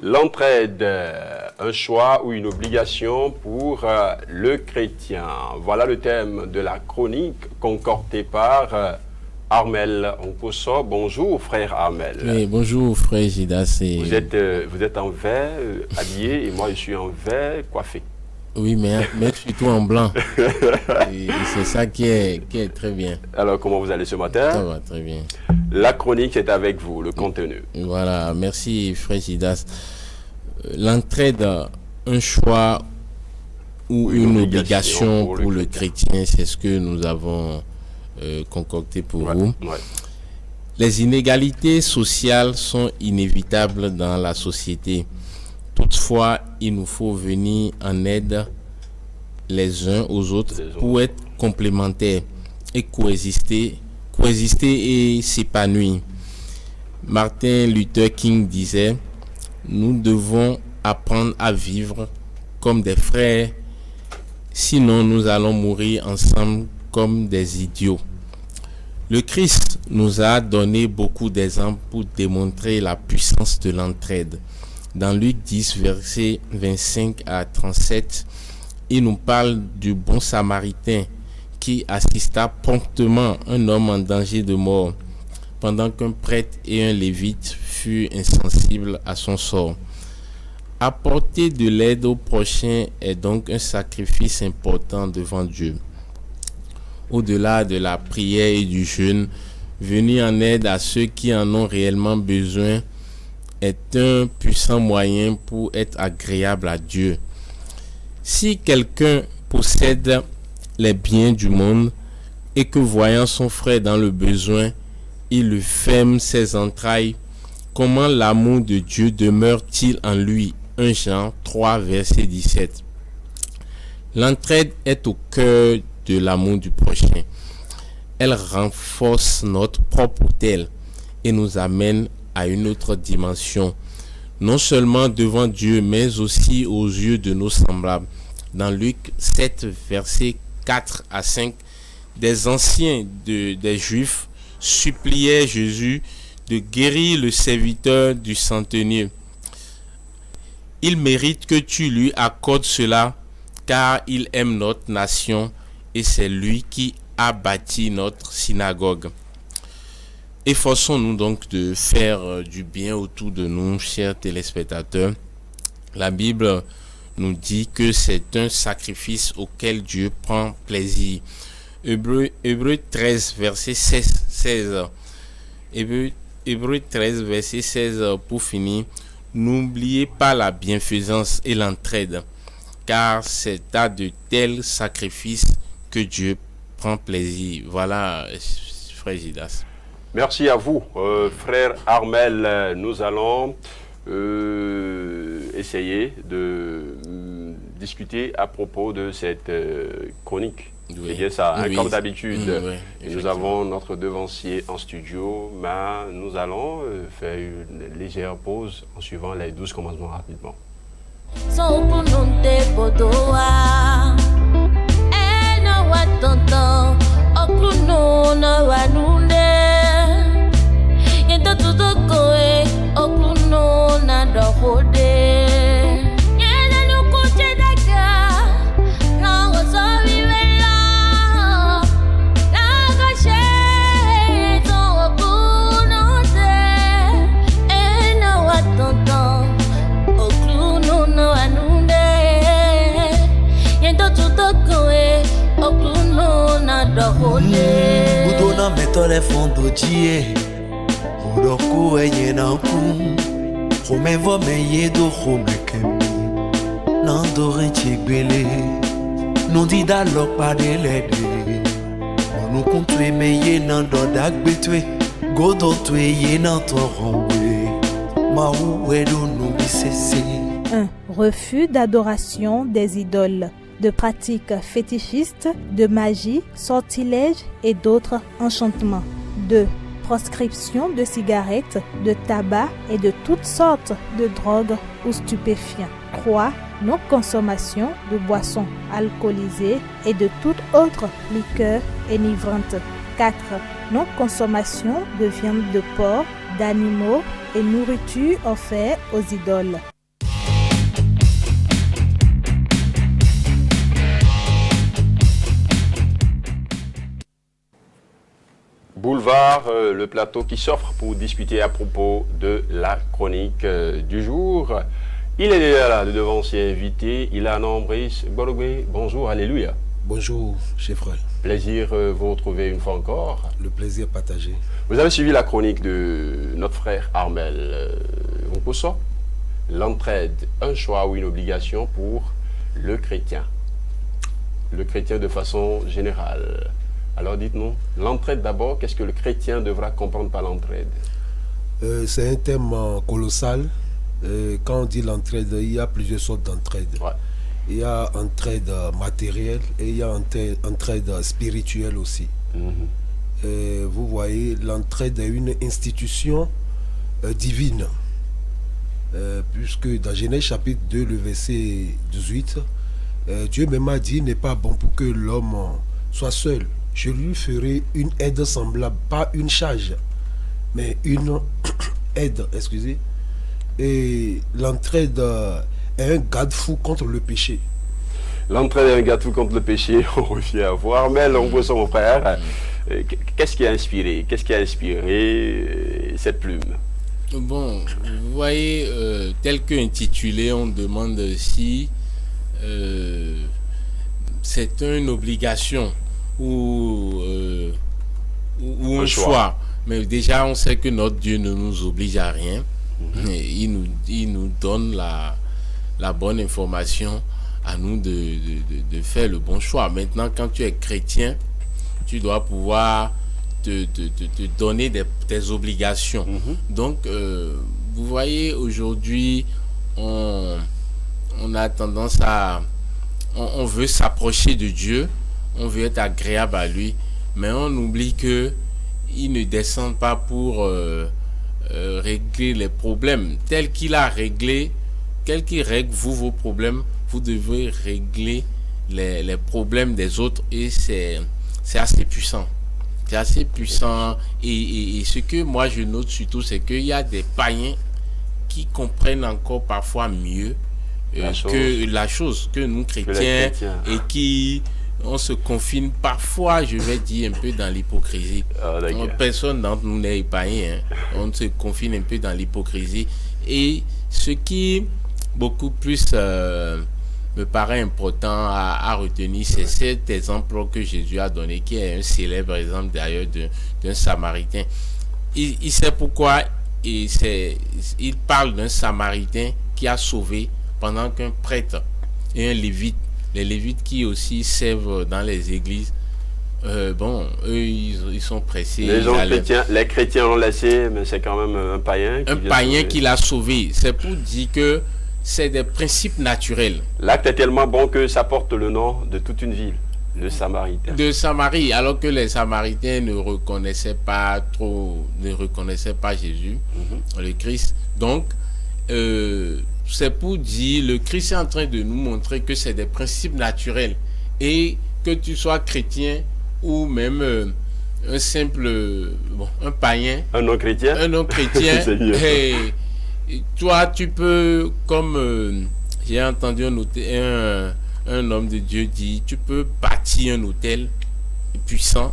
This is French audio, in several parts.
L'entraide, un choix ou une obligation pour le chrétien. Voilà le thème de la chronique concoctée par Armel Onkoso. Bonjour frère Armel. Oui, bonjour frère Jidas. Vous êtes en vert habillé et moi je suis en vert coiffé. Oui, mais surtout en blanc. Et c'est ça qui est très bien. Alors comment vous allez ce matin? Ça va très bien. La chronique est avec vous, le contenu. Voilà, merci frère Jidas. L'entraide, un choix ou une obligation pour le chrétien, c'est ce que nous avons concocté pour vous. Ouais. Les inégalités sociales sont inévitables dans la société. Toutefois, il nous faut venir en aide les uns aux autres pour être complémentaires et coexister et s'épanouir. Martin Luther King disait: nous devons apprendre à vivre comme des frères, sinon nous allons mourir ensemble comme des idiots. Le Christ nous a donné beaucoup d'exemples pour démontrer la puissance de l'entraide. Dans Luc 10, versets 25 à 37, il nous parle du bon samaritain qui assista promptement un homme en danger de mort, pendant qu'un prêtre et un lévite furent insensibles à son sort. Apporter de l'aide au prochain est donc un sacrifice important devant Dieu. Au-delà de la prière et du jeûne, venir en aide à ceux qui en ont réellement besoin est un puissant moyen pour être agréable à Dieu. Si quelqu'un possède les biens du monde et que, voyant son frère dans le besoin, il lui ferme ses entrailles, comment l'amour de Dieu demeure-t-il en lui? 1 Jean 3, verset 17. L'entraide est au cœur de l'amour du prochain. Elle renforce notre propre autel et nous amène à une autre dimension, non seulement devant Dieu, mais aussi aux yeux de nos semblables. Dans Luc 7, versets 4 à 5, des anciens des Juifs suppliaient Jésus de guérir le serviteur du centenier. Il mérite que tu lui accordes cela, car il aime notre nation et c'est lui qui a bâti notre synagogue. Efforçons-nous donc de faire du bien autour de nous, chers téléspectateurs. La Bible nous dit que c'est un sacrifice auquel Dieu prend plaisir. Hébreux 13, verset 16. Hébreux 13, verset 16 pour finir. N'oubliez pas la bienfaisance et l'entraide, car c'est à de tels sacrifices que Dieu prend plaisir. Voilà, frère Jidas. Merci à vous, frère Armel. Nous allons essayer de discuter à propos de cette chronique. Oui. C'est bien ça, Oui. comme d'habitude. Oui, nous avons notre devancier en studio, mais nous allons faire une légère pause en suivant les 12 commandements rapidement. Udona metole fondo die Udoku enye na kum Homevo meye do homekemi Nandore chigbele Nondi da lok pa de lede Onu kuntwe meye nando dagbetwe Godo twe ye nan toronwe Ma ouwe do nubi sese 1. Refus d'adoration des idoles, de pratiques fétichistes, de magie, sortilèges et d'autres enchantements. 2. Proscription de cigarettes, de tabac et de toutes sortes de drogues ou stupéfiants. 3. Non-consommation de boissons alcoolisées et de toute autre liqueur enivrante. 4. Non-consommation de viande de porc, d'animaux et nourriture offerte aux idoles. Boulevard, le plateau qui s'offre pour discuter à propos de la chronique du jour. Il est là, le devancier invité, il a un nom, Brice Bologwe. Bonjour, alléluia. Bonjour, chers frères. Plaisir vous retrouver une fois encore. Le plaisir partagé. Vous avez suivi la chronique de notre frère Armel Onkoso, l'entraide, un choix ou une obligation pour le chrétien. Le chrétien de façon générale. Alors dites-nous, l'entraide d'abord, qu'est-ce que le chrétien devra comprendre par l'entraide? C'est un thème colossal. Quand on dit l'entraide, il y a plusieurs sortes d'entraide. Ouais. Il y a entraide matérielle et il y a entraide spirituelle aussi. Vous voyez, l'entraide est une institution divine. Puisque dans Genèse chapitre 2, le verset 18, Dieu même a dit, il n'est pas bon pour que l'homme soit seul. Je lui ferai une aide semblable, pas une charge, mais une aide, excusez. Et l'entraide est un garde-fou contre le péché. L'entraide est un garde-fou contre le péché, on revient à voir. Mais on voit son frère. Qu'est-ce qui a inspiré cette plume? Bon, vous voyez, tel que intitulé, on demande si c'est une obligation ou un choix. Mais déjà, on sait que notre Dieu ne nous oblige à rien. Il nous donne la bonne information à nous de faire le bon choix. Maintenant, quand tu es chrétien, tu dois pouvoir te donner tes obligations. Donc, vous voyez, aujourd'hui, on a tendance à... On veut s'approcher de Dieu, on veut être agréable à lui, mais on oublie que il ne descend pas pour régler les problèmes tels qu'il a réglé. Quel qu'il règle vos problèmes, vous devez régler les problèmes des autres, et c'est assez puissant. C'est assez puissant, et ce que moi je note surtout, c'est qu'il y a des païens qui comprennent encore parfois mieux la chose que nous chrétiens, et qui on se confine parfois, je vais dire, un peu dans l'hypocrisie. Personne d'entre nous n'est païen, on se confine un peu dans l'hypocrisie, et ce qui beaucoup plus me paraît important à retenir, c'est cet exemple que Jésus a donné, qui est un célèbre exemple d'ailleurs d'un Samaritain. Il sait pourquoi il parle d'un Samaritain qui a sauvé, pendant qu'un prêtre et un lévite, les lévites qui aussi servent dans les églises, eux ils sont pressés. Les chrétiens l'ont laissé, mais c'est quand même un païen qui l'a sauvé. C'est pour dire que c'est des principes naturels. L'acte est tellement bon que ça porte le nom de toute une ville, le Samaritain. De Samarie, alors que les Samaritains ne reconnaissaient pas Jésus, le Christ. Donc, c'est pour dire, le Christ est en train de nous montrer que c'est des principes naturels, et que tu sois chrétien ou même un simple, un païen, un non-chrétien, toi tu peux, comme j'ai entendu un homme de Dieu dire, tu peux bâtir un hôtel puissant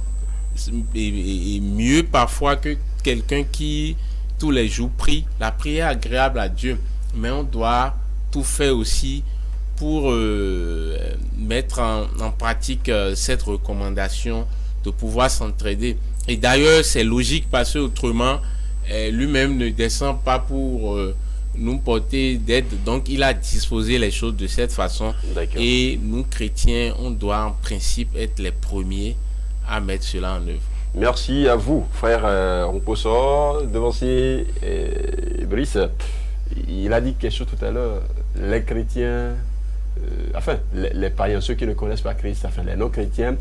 et mieux parfois que quelqu'un qui tous les jours prie. La prière est agréable à Dieu, mais on doit tout faire aussi pour mettre en pratique cette recommandation de pouvoir s'entraider. Et d'ailleurs, c'est logique, parce que autrement, lui-même ne descend pas pour nous porter d'aide. Donc, il a disposé les choses de cette façon. Et nous, chrétiens, on doit en principe être les premiers à mettre cela en œuvre. Merci à vous, frère Onkoso, devancier Brice. Il a dit quelque chose tout à l'heure. Les chrétiens, les païens, ceux qui ne connaissent pas Christ, les non-chrétiens,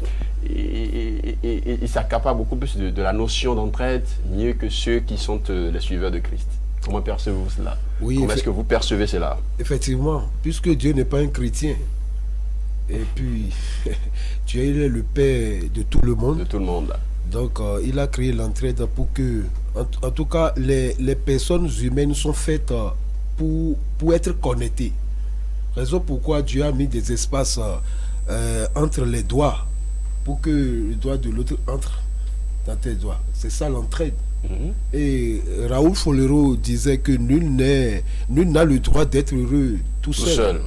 ils s'accaparent beaucoup plus de la notion d'entraide, mieux que ceux qui sont les suiveurs de Christ. Comment percevez-vous cela? Comment est-ce que vous percevez cela? Effectivement, puisque Dieu n'est pas un chrétien, et puis Dieu est le Père de tout le monde. De tout le monde, là. Donc, il a créé l'entraide pour que En tout cas, les personnes humaines sont faites pour être connectées. Raison pourquoi Dieu a mis des espaces entre les doigts pour que le doigt de l'autre entre dans tes doigts. C'est ça l'entraide. Et Raoul Folero disait que nul n'a le droit d'être heureux tout seul.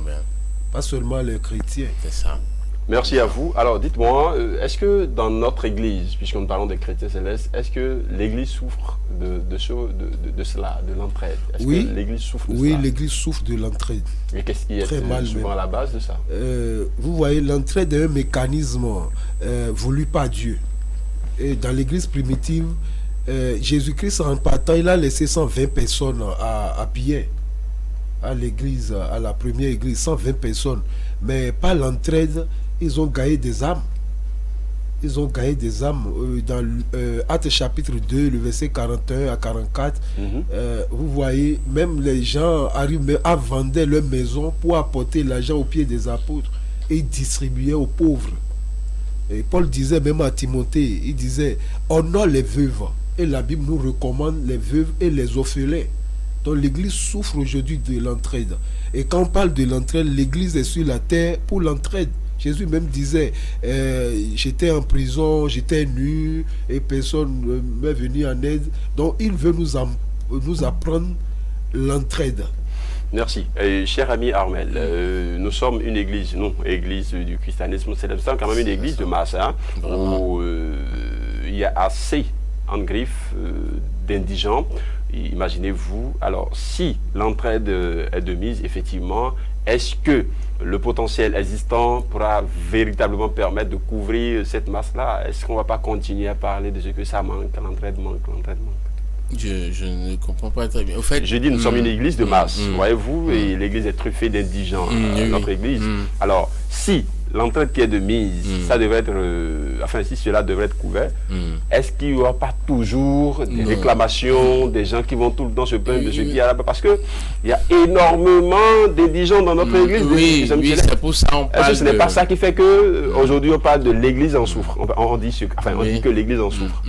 Pas seulement les chrétiens. C'est ça. Merci à vous. Alors, dites-moi, est-ce que dans notre Église, puisque nous parlons des chrétiens célestes, est-ce que l'Église souffre de cela, de l'entraide? Est-ce Oui. que l'Église souffre de cela? Oui, l'Église souffre de l'entraide. Et qu'est-ce qui est Très mal souvent même. à la base de ça? Vous voyez, l'entraide est un mécanisme voulu par Dieu. Et dans l'Église primitive, Jésus-Christ, en partant, il a laissé 120 personnes à Pierre, à l'église, à la première église, 120 personnes. Mais par l'entraide, ils ont gagné des âmes. Ils ont gagné des âmes. Dans Actes chapitre 2, le verset 41 à 44, vous voyez, même les gens arrivent à vendre leur maison pour apporter l'argent aux pieds des apôtres et distribuer aux pauvres. Et Paul disait même à Timothée, il disait, honore les veuves. Et la Bible nous recommande les veuves et les orphelins. Donc l'Église souffre aujourd'hui de l'entraide. Et quand on parle de l'entraide, l'Église est sur la terre pour l'entraide. Jésus même disait, j'étais en prison, j'étais nu, et personne m'est venu en aide. Donc il veut nous apprendre l'entraide. Merci. Cher ami Armel, nous sommes une église, non, église du christianisme, c'est quand même une église de masse, hein, où il y a assez en griffe d'indigents. Imaginez-vous, alors si l'entraide est de mise, effectivement, est-ce que le potentiel existant pourra véritablement permettre de couvrir cette masse-là? Est-ce qu'on ne va pas continuer à parler de ce que ça manque, l'entraide manque? Je ne comprends pas très bien. Au fait, je dis, nous sommes une église de masse, voyez-vous, et l'église est truffée d'indigents, notre église. Alors, si l'entraide qui est de mise, ça devrait être, si cela devrait être couvert, est-ce qu'il n'y aura pas toujours des réclamations, des gens qui vont tout le temps se plaindre de ce qu'il y a là-bas? Parce qu'il y a énormément d'indigents dans notre église. Oui, c'est pour ça qu'on parle. Est-ce que ce n'est pas ça qui fait qu'aujourd'hui on parle de l'église en souffre? On dit que l'église en souffre.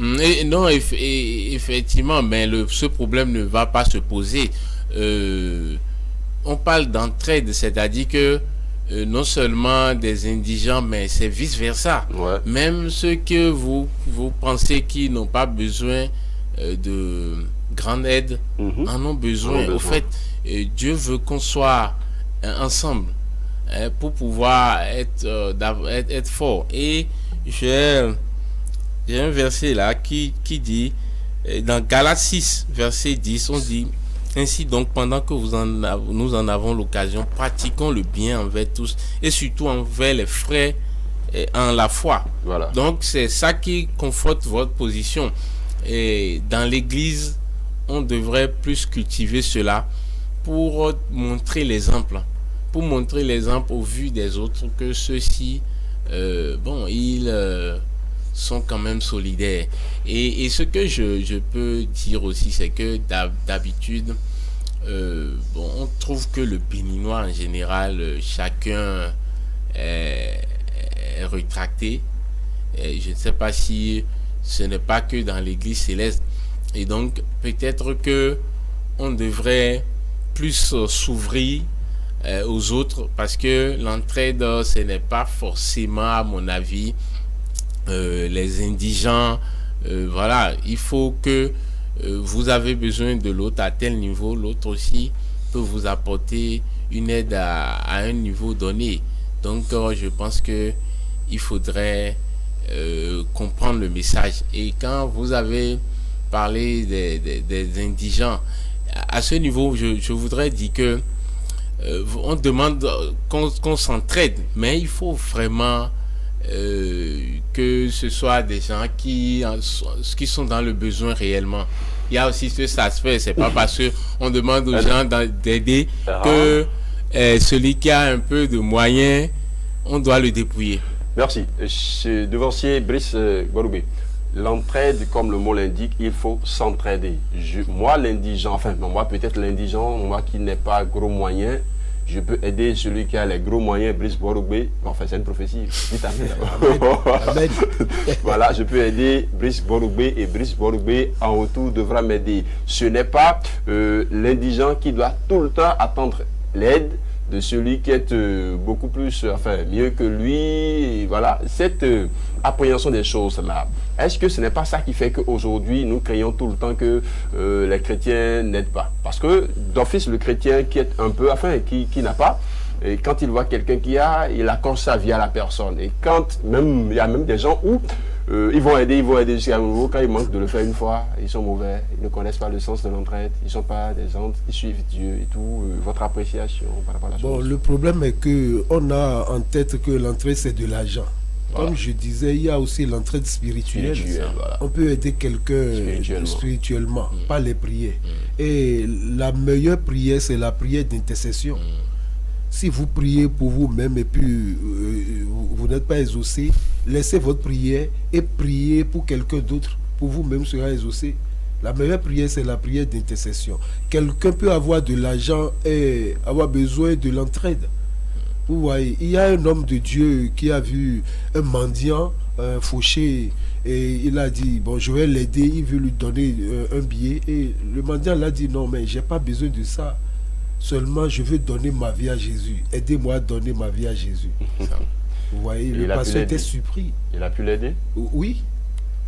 Non, effectivement, mais ce problème ne va pas se poser. On parle d'entraide, c'est-à-dire que non seulement des indigents, mais c'est vice-versa. Ouais. Même ceux que vous pensez qui n'ont pas besoin de grande aide en ont besoin. Au fait, Dieu veut qu'on soit ensemble pour pouvoir être fort. Et j'ai un verset là qui dit, dans Galates 6, verset 10, on dit: ainsi donc, pendant que nous en avons l'occasion, pratiquons le bien envers tous et surtout envers les frères en la foi. Voilà. Donc, c'est ça qui conforte votre position. Et dans l'Église, on devrait plus cultiver cela pour montrer l'exemple. Pour montrer l'exemple au vu des autres que ceux-ci, ils sont quand même solidaires. Et ce que je peux dire aussi, c'est que d'habitude, on trouve que le Béninois en général, chacun est rétracté. Et je ne sais pas si ce n'est pas que dans l'Église céleste. Et donc, peut-être que on devrait plus s'ouvrir aux autres, parce que l'entraide, ce n'est pas forcément, à mon avis, les indigents. Voilà, il faut que vous avez besoin de l'autre à tel niveau, l'autre aussi peut vous apporter une aide à un niveau donné. Donc je pense que il faudrait comprendre le message. Et quand vous avez parlé des indigents, à ce niveau, je voudrais dire que on demande qu'on s'entraide, mais il faut vraiment que ce soit des gens qui sont dans le besoin réellement. Il y a aussi cet aspect, c'est pas parce que on demande aux gens d'aider que celui qui a un peu de moyens, on doit le dépouiller. Merci. Devancier Brice Goualoubé, l'entraide, comme le mot l'indique, il faut s'entraider. Moi, l'indigent, moi peut-être l'indigent, moi qui n'ai pas gros moyens, je peux aider celui qui a les gros moyens, Brice Borubé. Enfin, c'est une prophétie. Dites amen. Amen. Voilà, je peux aider Brice Borubé et Brice Borubé en retour devra m'aider. Ce n'est pas l'indigent qui doit tout le temps attendre l'aide de celui qui est beaucoup plus, enfin, mieux que lui. Et voilà, cette appréhension des choses-là. Est-ce que ce n'est pas ça qui fait qu'aujourd'hui, nous craignons tout le temps que les chrétiens n'aident pas? Parce que d'office, le chrétien qui est un peu, enfin, qui n'a pas, et quand il voit quelqu'un qui a, il accorde sa vie à la personne. Et quand, même, il y a même des gens où ils vont aider jusqu'à un moment. Quand ils manquent de le faire une fois, ils sont mauvais, ils ne connaissent pas le sens de l'entraide, ils ne sont pas des gens qui suivent Dieu et tout. Votre appréciation par rapport à la chose? Bon, le problème est qu'on a en tête que l'entraide, c'est de l'argent. Voilà. Comme je disais, il y a aussi l'entraide spirituelle. Voilà. On peut aider quelqu'un spirituellement, pas les prières. Et la meilleure prière, c'est la prière d'intercession. Si vous priez pour vous-même et puis vous n'êtes pas exaucé, laissez votre prière et priez pour quelqu'un d'autre. Pour vous-même sera exaucé. La meilleure prière, c'est la prière d'intercession. Quelqu'un peut avoir de l'argent et avoir besoin de l'entraide. Vous voyez, il y a un homme de Dieu qui a vu un mendiant fauché et il a dit, bon, je vais l'aider, il veut lui donner un billet. Et le mendiant l'a dit, non, mais je n'ai pas besoin de ça. Seulement, je veux donner ma vie à Jésus. Aidez-moi à donner ma vie à Jésus. Vous voyez, le pasteur était surpris. Il a pu l'aider? Oui.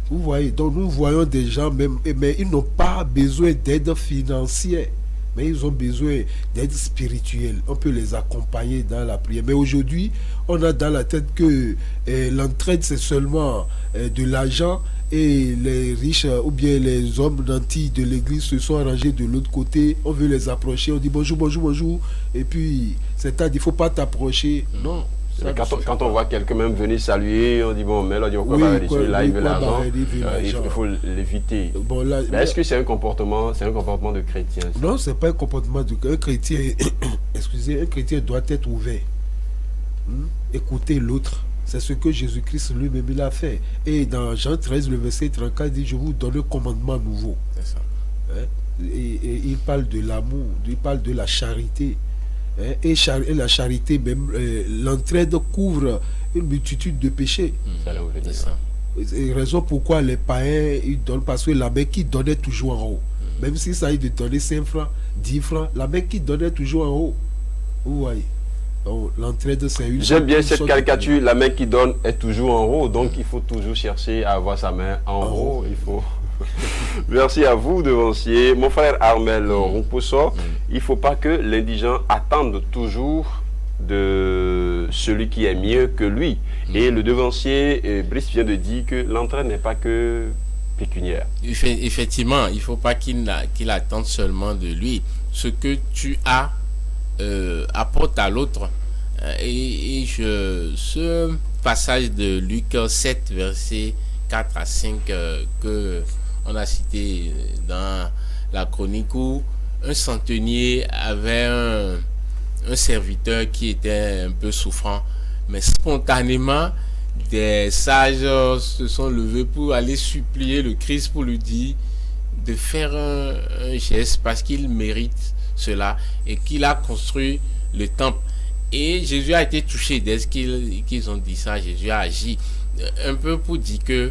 Vous voyez, donc nous voyons des gens, mais ils n'ont pas besoin d'aide financière. Mais ils ont besoin d'aide spirituelle. On peut les accompagner dans la prière. Mais aujourd'hui, on a dans la tête que l'entraide, c'est seulement de l'argent. Et les riches ou bien les hommes nantis de l'église se sont arrangés de l'autre côté. On veut les approcher. On dit bonjour, bonjour, bonjour. Et puis, c'est-à-dire, il ne faut pas t'approcher. Non. Quand on voit quelqu'un même venir saluer, on dit bon, mais là, il veut l'argent. Il faut l'éviter. Bon, est-ce que c'est un comportement de chrétien? Ça? Non, ce n'est pas un comportement de chrétien. Excusez, un chrétien doit être ouvert. Écouter l'autre. C'est ce que Jésus-Christ lui-même il a fait. Et dans Jean 13, le verset 34, il dit, je vous donne un commandement nouveau. C'est ça. Et il parle de l'amour, il parle de la charité. Et la charité, même l'entraide couvre une multitude de péchés. C'est ça. C'est raison pourquoi les païens, ils donnent, parce que la main qui donnait toujours en haut. Même si ça a de donner 5 francs, 10 francs, la main qui donnait toujours en haut. Vous voyez. Donc, l'entraide, c'est une... J'aime bien cette caricature, la main qui donne est toujours en haut, donc il faut toujours chercher à avoir sa main en haut. Il faut... Merci à vous, devancier. Mon frère Armel Ronposo, il ne faut pas que l'indigent attende toujours de celui qui est mieux que lui. Et le devancier, Brice vient de dire que l'entraide n'est pas que pécuniaire. Effectivement, il ne faut pas qu'il attende seulement de lui. Ce que tu as, apporte à l'autre. Ce passage de Luc 7, versets 4 à 5 que on a cité dans la chronique, où un centenier avait un serviteur qui était un peu souffrant, mais spontanément des sages se sont levés pour aller supplier le Christ pour lui dire de faire un geste parce qu'il mérite cela et qu'il a construit le temple. Et Jésus a été touché dès qu'ils ont dit ça. Jésus a agi un peu pour dire que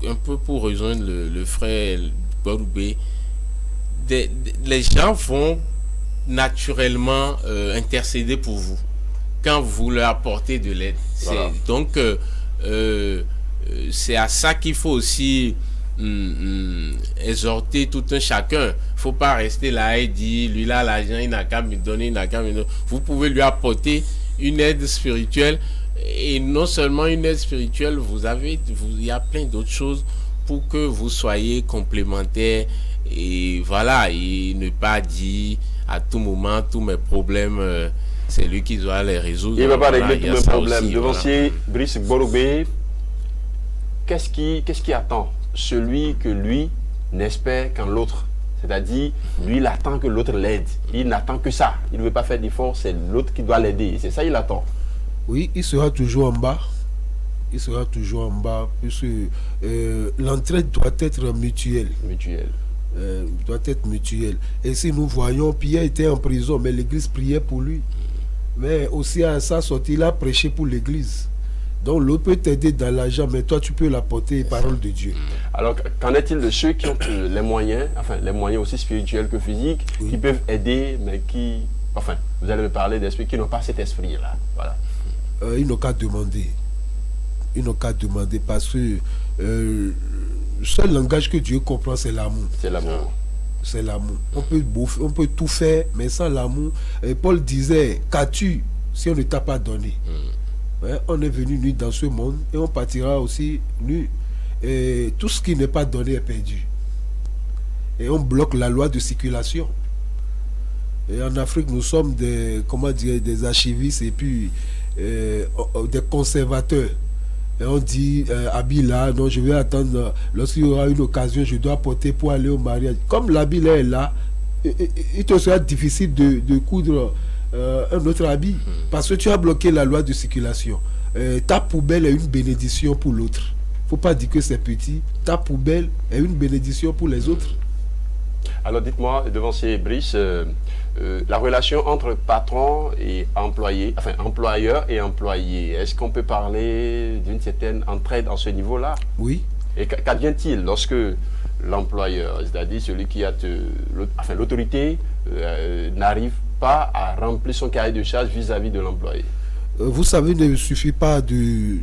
un peu pour rejoindre le frère Borubé, les gens vont naturellement intercéder pour vous quand vous leur apportez de l'aide. Voilà. Donc c'est à ça qu'il faut aussi exhorter tout un chacun. Faut pas rester là et dire lui là l'argent il n'a qu'à me donner, il n'a qu'à me donner. Vous pouvez lui apporter une aide spirituelle. Et non seulement une aide spirituelle, il y a plein d'autres choses pour que vous soyez complémentaires. Et voilà, et ne pas dire à tout moment tous mes problèmes, c'est lui qui doit les résoudre. Il ne va pas régler tous mes problèmes. Devancier Brice Borubé, qu'est-ce qui attend celui que lui n'espère qu'en l'autre? C'est-à-dire, lui, il attend que l'autre l'aide. Il n'attend que ça. Il ne veut pas faire d'effort, c'est l'autre qui doit l'aider. C'est ça qu'il attend. Oui, il sera toujours en bas. Il sera toujours en bas, puisque l'entraide doit être mutuelle. Doit être mutuel. Et si nous voyons, Pierre était en prison, mais l'église priait pour lui. Mais aussi à sa sortie, il a prêché pour l'église. Donc l'autre peut t'aider dans l'argent, mais toi tu peux l'apporter les paroles de Dieu. Alors qu'en est-il de ceux qui ont les moyens, enfin les moyens aussi spirituels que physiques, qui peuvent aider, mais qui, enfin, vous allez me parler d'esprit, qui n'ont pas cet esprit-là. Voilà. Ils n'ont qu'à demander. Ils n'ont qu'à demander parce que le seul langage que Dieu comprend, c'est l'amour. C'est l'amour. C'est l'amour. On peut bouffer, on peut tout faire, mais sans l'amour. Paul disait, qu'as-tu si on ne t'a pas donné? Ouais, on est venu nu dans ce monde et on partira aussi nu. Et tout ce qui n'est pas donné est perdu. Et on bloque la loi de circulation. Et en Afrique, nous sommes des, comment dire, des archivistes et puis des conservateurs. Et on dit, habit là, non, je vais attendre, lorsqu'il y aura une occasion, je dois porter pour aller au mariage. Comme l'habit là est là, il te sera difficile de coudre un autre habit, parce que tu as bloqué la loi de circulation. Ta poubelle est une bénédiction pour l'autre. Il ne faut pas dire que c'est petit. Ta poubelle est une bénédiction pour les autres. Alors dites-moi, devancier Brice, la relation entre patron et employé, enfin employeur et employé, est-ce qu'on peut parler d'une certaine entraide à ce niveau-là? Oui. Et qu'advient-il lorsque l'employeur, c'est-à-dire celui qui a l'autorité, n'arrive pas à remplir son cahier de charge vis-à-vis de l'employé? Vous savez, il ne suffit pas de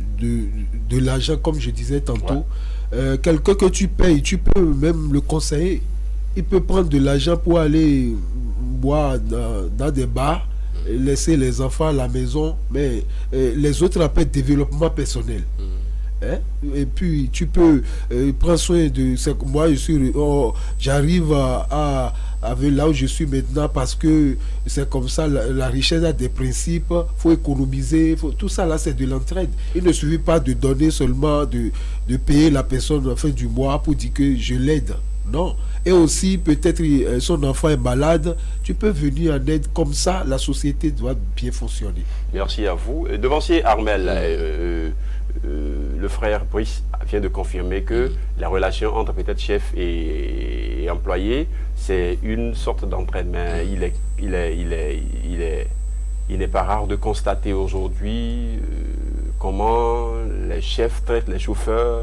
l'argent, comme je disais tantôt. Ouais. Quelqu'un que tu payes, tu peux même le conseiller. Il peut prendre de l'argent pour aller boire dans des bars, laisser les enfants à la maison, mais les autres appellent développement personnel. Hein? Et puis tu peux prendre soin de... Moi, j'arrive à là où je suis maintenant parce que c'est comme ça, la richesse a des principes, il faut économiser, tout ça là c'est de l'entraide. Il ne suffit pas de donner seulement, de payer la personne à la fin du mois pour dire que je l'aide. Non. Et aussi, peut-être son enfant est malade, tu peux venir en aide. Comme ça, la société doit bien fonctionner. Merci à vous. Devancier Armel, le frère Brice vient de confirmer que la relation entre peut-être chef et employé, c'est une sorte d'entraide. Mais il n'est pas rare de constater aujourd'hui comment les chefs traitent les chauffeurs,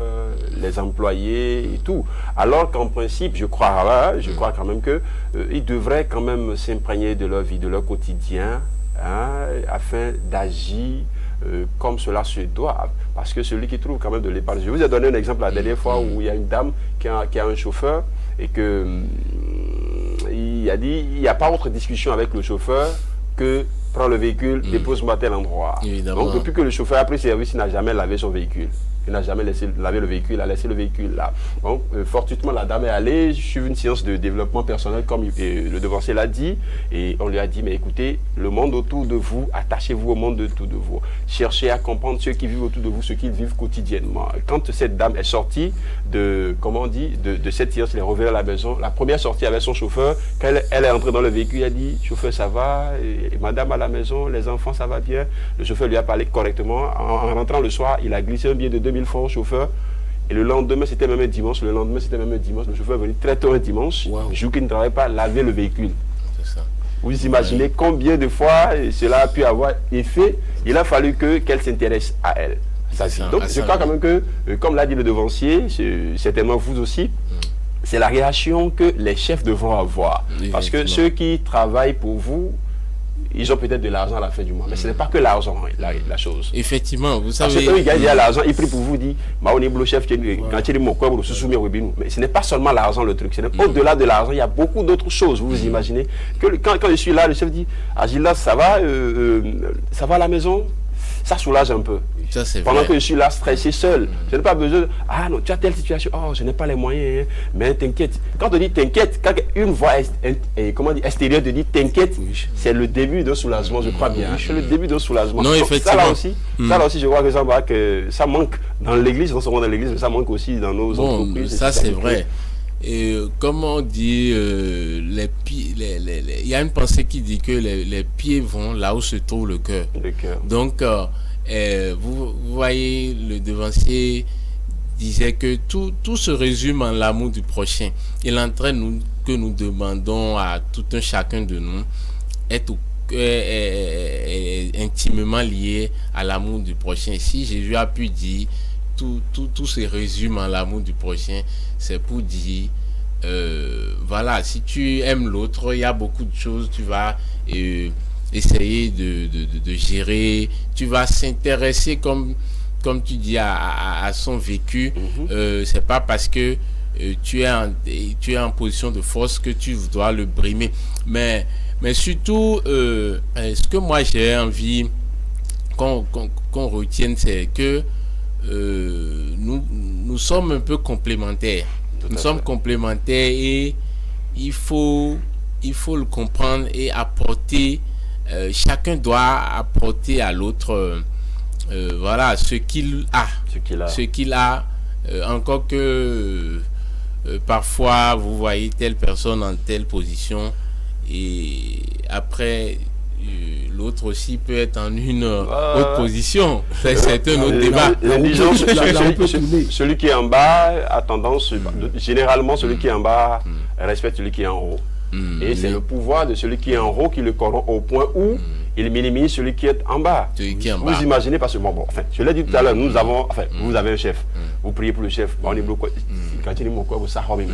les employés et tout. Alors qu'en principe, je crois quand même qu'ils devraient quand même s'imprégner de leur vie, de leur quotidien, hein, afin d'agir comme cela se doit. Parce que celui qui trouve quand même de l'épargne. Je vous ai donné un exemple la dernière fois où il y a une dame qui a un chauffeur et que il a dit il n'y a pas autre discussion avec le chauffeur que prends le véhicule, dépose-moi à tel endroit. Évidemment. Donc depuis que le chauffeur a pris service, il n'a jamais lavé son véhicule. Il n'a jamais laissé laver le véhicule, il a laissé le véhicule là. Donc fortuitement la dame est allée suivre une séance de développement personnel comme le devancier l'a dit. Et on lui a dit mais écoutez, le monde autour de vous, attachez-vous au monde autour de vous. Cherchez à comprendre ceux qui vivent autour de vous, ce qu'ils vivent quotidiennement. Quand cette dame est sortie de cette séance, elle est revenue à la maison. La première sortie avec son chauffeur, quand elle est entrée dans le véhicule, elle a dit chauffeur ça va, et madame à la maison, les enfants ça va bien. Le chauffeur lui a parlé correctement. En rentrant le soir, il a glissé un billet de 2000 francs au chauffeur. Et le lendemain, c'était même un dimanche. Le chauffeur est venu très tôt un dimanche. Wow. Jour qu'il ne travaillait pas, laver le véhicule. C'est ça. Vous imaginez combien de fois cela a pu avoir effet. Il a fallu qu'elle s'intéresse à elle. Donc je crois quand même que, comme l'a dit le devancier, certainement vous aussi, c'est la réaction que les chefs devront avoir. Parce que ceux qui travaillent pour vous, ils ont peut-être de l'argent à la fin du mois. Mais ce n'est pas que l'argent, la chose. Effectivement, vous savez... Parce que ils gagnent l'argent, ils prient pour vous, disent, chef, mais ce n'est pas seulement l'argent le truc. Au-delà de l'argent, il y a beaucoup d'autres choses. Vous imaginez que quand je suis là, le chef dit, Agila, ça va à la maison? Ça soulage un peu. Ça, pendant que je suis là stressé seul, je n'ai pas besoin de... Ah non, tu as telle situation, oh je n'ai pas les moyens, hein. Mais t'inquiète. Quand on dit t'inquiète, quand une voix extérieure te dit t'inquiète, c'est le début d'un soulagement, je crois bien. C'est le début d'un soulagement. Non, effectivement. Ça là aussi, je vois que ça manque dans l'église, non seulement dans l'église, mais ça manque aussi dans nos entreprises. Ça c'est vrai. Et comme on dit, il y a une pensée qui dit que les pieds vont là où se trouve le cœur. Donc, vous voyez, le devancier disait que tout se résume en l'amour du prochain. Et l'entraide que nous demandons à tout un chacun de nous est intimement lié à l'amour du prochain. Si Jésus a pu dire tout se résume en l'amour du prochain, c'est pour dire voilà, si tu aimes l'autre, il y a beaucoup de choses, tu vas essayer de gérer, tu vas s'intéresser comme tu dis à son vécu. C'est pas parce que tu es en position de force que tu dois le brimer, mais surtout ce que moi j'ai envie qu'on retienne, c'est que nous sommes un peu complémentaires. Nous sommes complémentaires et il faut le comprendre et apporter, chacun doit apporter à l'autre voilà ce qu'il a, encore que parfois vous voyez telle personne en telle position et après l'autre aussi peut être en une autre position. C'est un autre débat. Celui qui est en bas a tendance, généralement celui qui est en bas respecte celui qui est en haut. Et c'est le pouvoir de celui qui est en haut qui le corrompt au point où il minimise celui qui est en bas. Vous imaginez, parce que enfin, je l'ai dit tout à l'heure, nous avons, enfin, vous avez un chef, vous priez pour le chef, on est bloqué. Quand il dit mon quoi, vous savez,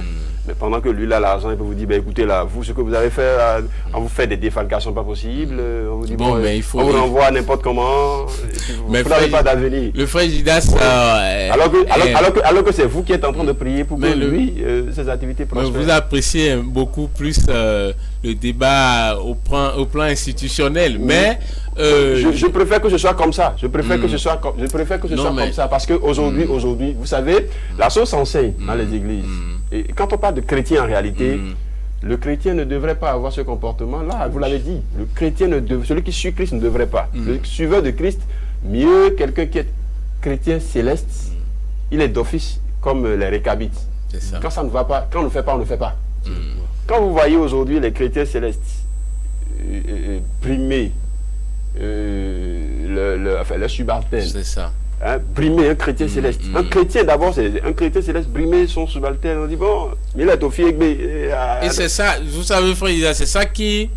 mais pendant que lui là l'argent, il peut vous dire, écoutez là, vous ce que vous avez fait, on vous fait des défalcations pas possibles, on vous dit mais il faut, on vous renvoie n'importe comment, vous n'avez pas d'avenir. Le frère Judas, alors que c'est vous qui êtes en train de prier pour que lui, ses activités prospèrent. Vous appréciez beaucoup plus le débat au plan institutionnel, mais je préfère que ce soit comme ça. Je préfère que ce soit comme ça parce que aujourd'hui, vous savez, la chose s'enseigne dans les églises. Et quand on parle de chrétien en réalité, le chrétien ne devrait pas avoir ce comportement-là. Vous l'avez dit. Le chrétien celui qui suit Christ ne devrait pas. Le suiveur de Christ, mieux quelqu'un qui est chrétien céleste, il est d'office comme les récabites. Quand ça ne va pas, quand on ne fait pas, on ne fait pas. Quand vous voyez aujourd'hui les chrétiens célestes brimer le subalterne, c'est ça. Brimer un chrétien céleste. Un chrétien d'abord, c'est un chrétien céleste brimer son subalterne. On dit bon, il est au fieg. Et c'est ça, vous savez, frère, c'est ça qui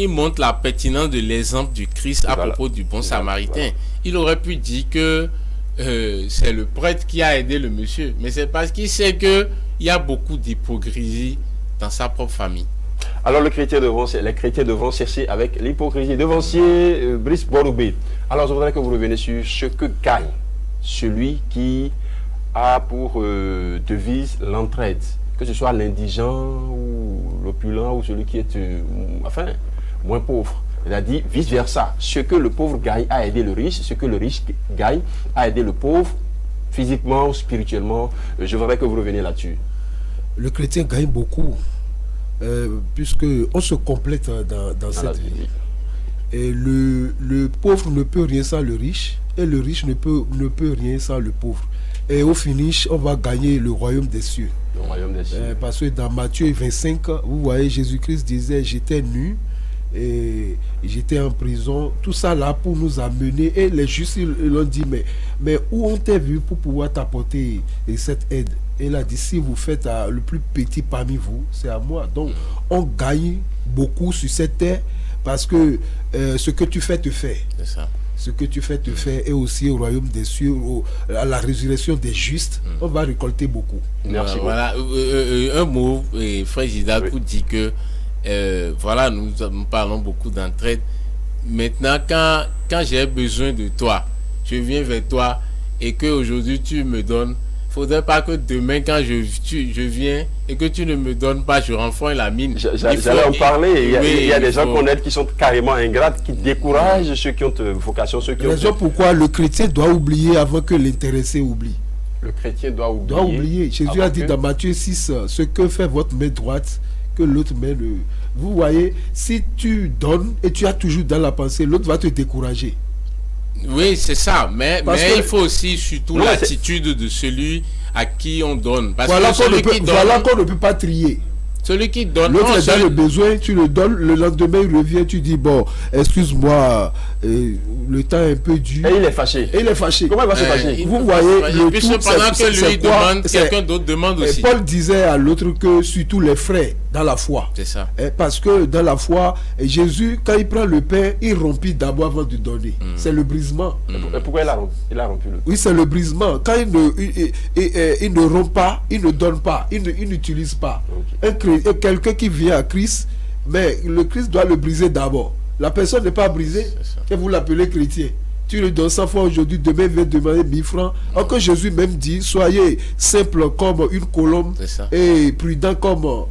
montre la pertinence de l'exemple du Christ à propos du bon samaritain. Il aurait pu dire que c'est le prêtre qui a aidé le monsieur, mais c'est parce qu'il sait que il y a beaucoup d'hypocrisie dans sa propre famille. Alors les chrétiens devront chercher avec l'hypocrisie. Devancier Brice Boroubé. Alors je voudrais que vous reveniez sur ce que gagne celui qui a pour devise l'entraide, que ce soit l'indigent ou l'opulent ou celui qui est moins pauvre. C'est-à-dire vice-versa. Ce que le pauvre gagne à aider le riche, ce que le riche gagne à aider le pauvre, physiquement ou spirituellement. Je voudrais que vous reveniez là-dessus. Le chrétien gagne beaucoup. Puisque on se complète dans cette vie. Et le pauvre ne peut rien sans le riche, et le riche ne peut rien sans le pauvre. Et au finish, on va gagner le royaume des cieux. Le royaume des cieux. Parce que dans Matthieu 25, vous voyez, Jésus-Christ disait, j'étais nu et j'étais en prison. Tout ça là pour nous amener. Et les justes l'ont dit, mais où on t'a vu pour pouvoir t'apporter cette aide? Et il a dit, si vous faites le plus petit parmi vous, c'est à moi. Donc, on gagne beaucoup sur cette terre parce que ce que tu fais te fait. C'est ça. Ce que tu fais te fait. Et aussi au royaume des cieux, à la résurrection des justes, on va récolter beaucoup. Merci. Voilà. Un mot, frère Gidakou dit que, voilà, nous parlons beaucoup d'entraide. Maintenant, quand j'ai besoin de toi, je viens vers toi et qu'aujourd'hui tu me donnes. Faudrait pas que demain, quand je viens et que tu ne me donnes pas, je renfrogne la mine. J'allais en parler. Il y a des gens qu'on aide qui sont carrément ingrates, qui découragent ceux qui ont vocation, ceux qui ont... Raison pourquoi le chrétien doit oublier avant que l'intéressé oublie. Le chrétien doit oublier. Jésus a dit dans Matthieu 6, ce que fait votre main droite, que l'autre main le... Vous voyez, si tu donnes et tu as toujours dans la pensée, l'autre va te décourager. Oui, c'est ça, mais il faut aussi surtout l'attitude de celui à qui on donne. Parce voilà que celui qui donne, voilà qu'on ne peut pas trier. Celui qui donne. L'autre est dans le besoin, tu le donnes, le lendemain il revient, tu dis bon, excuse-moi, le temps est un peu dur. Et il est fâché. Comment il va se fâcher? Vous voyez, le tout, pendant que lui demande, quelqu'un d'autre demande aussi. Paul disait à l'autre que surtout les frères dans la foi. C'est ça. Parce que dans la foi, Jésus, quand il prend le pain, il rompit d'abord avant de donner. C'est le brisement. Et pourquoi il a rompu le pain? Oui, c'est le brisement. Quand il ne rompt pas, il ne donne pas, il n'utilise pas. Okay. Quelqu'un qui vient à Christ, mais le Christ doit le briser d'abord. La personne n'est pas brisée, et vous l'appelez chrétien. Tu le donnes 100 fois aujourd'hui, demain il va demander 1000 francs. Alors que Jésus même dit, soyez simple comme une colombe et prudent comme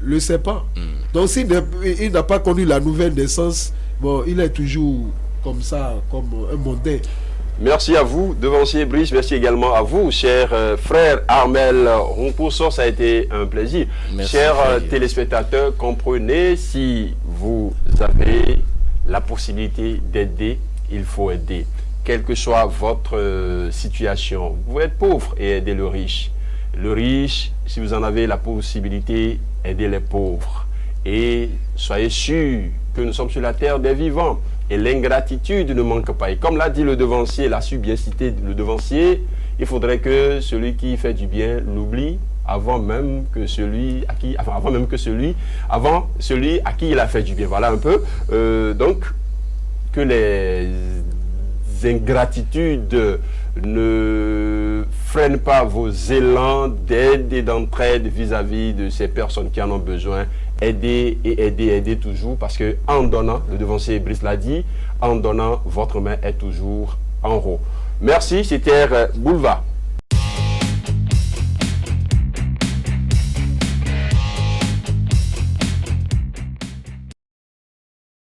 le serpent. Donc s'il n'a pas connu la nouvelle naissance, bon, il est toujours comme ça, comme un mondain. Merci à vous, devancier Brice. Merci également à vous, cher frère Armel Romposo. Ça a été un plaisir. Chers téléspectateurs, comprenez, si vous avez la possibilité d'aider, il faut aider. Quelle que soit votre situation, vous pouvez être pauvre et aider le riche. Le riche, si vous en avez la possibilité, aidez les pauvres. Et soyez sûrs que nous sommes sur la terre des vivants. Et l'ingratitude ne manque pas. Et comme l'a dit le devancier, l'a su bien citer le devancier, il faudrait que celui qui fait du bien l'oublie avant celui à qui il a fait du bien. Voilà un peu. Donc, que les ingratitudes ne freinent pas vos élans d'aide et d'entraide vis-à-vis de ces personnes qui en ont besoin. Aidez toujours, parce que en donnant, le devancier Brice l'a dit, en donnant, votre main est toujours en haut. Merci, c'était Boulevard.